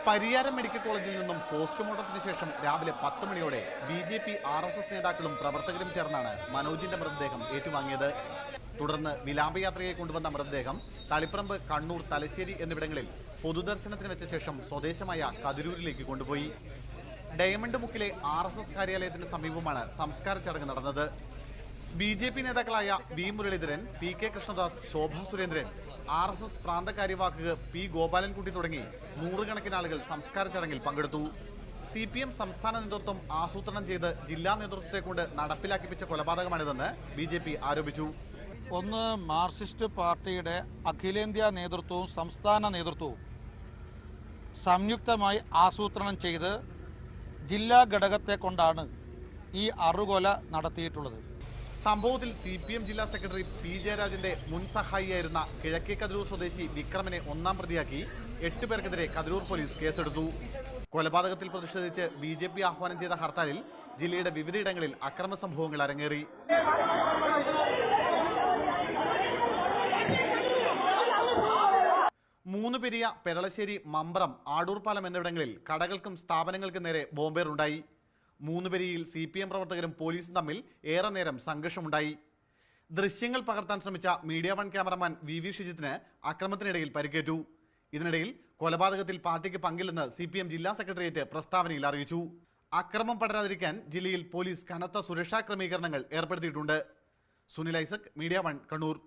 Pariyaram medical കോളേജിൽ നിന്നും പോസ്റ്റ്മോർട്ടത്തിന് ശേഷം രാവിലെ 10 മണിയോടെ BJP RSS നേതാക്കളും പ്രവർത്തകരും ചേർന്നാണ് മനോജിന്റെ മൃതദേഹം ഏറ്റുവാങ്ങിയത്. തുടർന്ന് വിലാപയാത്രയെ കൊണ്ടുവന്ന മൃതദേഹം തളിപ്പറമ്പ്, കണ്ണൂർ, തലശ്ശേരി എന്നിവിടങ്ങളിൽ പൊതുദർശനത്തിന് വെച്ച ശേഷം സ്വദേശമായ കതിരൂരിലേക്ക് കൊണ്ടുപോയി. ഡയമണ്ട് മുക്കിലെ RSS കാര്യാലയത്തിന് സമീപമാണ് സംസ്കാര ചടങ്ങ് നടന്നത്. BJP നേതാക്കളായ V Muraleedharan, PK Krishnadas, Shobha Surendran, RSS പ്രാന്ത കാര്യവാഹക് P ഗോപാലൻകുട്ടി തുടങ്ങി നൂറുകണക്കിന് ആളുകൾ സംസ്കാര ചടങ്ങിൽ പങ്കെടുത്തു. CPM സംസ്ഥാന നേതൃത്വം ആസൂത്രണം ചെയ്ത് ജില്ലാ നേതൃത്വത്തെ കൊണ്ട് നടപ്പിലാക്കിപ്പിച്ച കൊലപാതകമാണിതെന്ന് BJP ആരോപിച്ചു. ഒന്ന്, മാർക്സിസ്റ്റ് പാർട്ടിയുടെ അഖിലേന്ത്യാ നേതൃത്വവും സംസ്ഥാന നേതൃത്വവും സംയുക്തമായി ആസൂത്രണം ചെയ്ത് ജില്ലാ ഘടകത്തെ കൊണ്ടാണ് ഈ അറുകൊല നടത്തിയിട്ടുള്ളത്. സംഭവത്തിൽ CPM ജില്ലാ സെക്രട്ടറി P ജയരാജന്റെ മുൻ സഹായിയായിരുന്ന കിഴക്കേ കതിരൂർ സ്വദേശി വിക്രമിനെ ഒന്നാം പ്രതിയാക്കി 8 പേർക്കെതിരെ കതിരൂർ പോലീസ് കേസെടുത്തു. കൊലപാതകത്തിൽ പ്രതിഷേധിച്ച് BJP ആഹ്വാനം ചെയ്ത ഹർത്താലിൽ ജില്ലയുടെ വിവിധയിടങ്ങളിൽ അക്രമ സംഭവങ്ങൾ അരങ്ങേറി. മൂന്നുപെരിയ, പെരളശ്ശേരി, മമ്പ്രം, ആടൂർപാലം എന്നിവിടങ്ങളിൽ കടകൾക്കും സ്ഥാപനങ്ങൾക്കും നേരെ ബോംബേറുണ്ടായി. മൂന്നുപെരിയിൽ CPM പ്രവർത്തകരും പോലീസും തമ്മിൽ ഏറെ നേരം സംഘർഷമുണ്ടായി. ദൃശ്യങ്ങൾ പകർത്താൻ ശ്രമിച്ച മീഡിയ വൺ ക്യാമറമാൻ VV ഷിജിത്തിന് അക്രമത്തിനിടയിൽ പരിക്കേറ്റു. ഇതിനിടയിൽ കൊലപാതകത്തിൽ പാർട്ടിക്ക് പങ്കില്ലെന്ന് CPM ജില്ലാ സെക്രട്ടേറിയറ്റ് പ്രസ്താവനയിൽ അറിയിച്ചു. അക്രമം പടരാതിരിക്കാൻ ജില്ലയിൽ പോലീസ് കനത്ത സുരക്ഷാ ക്രമീകരണങ്ങൾ ഏർപ്പെടുത്തിയിട്ടുണ്ട്. Sunil Isaac, media one, Kannur.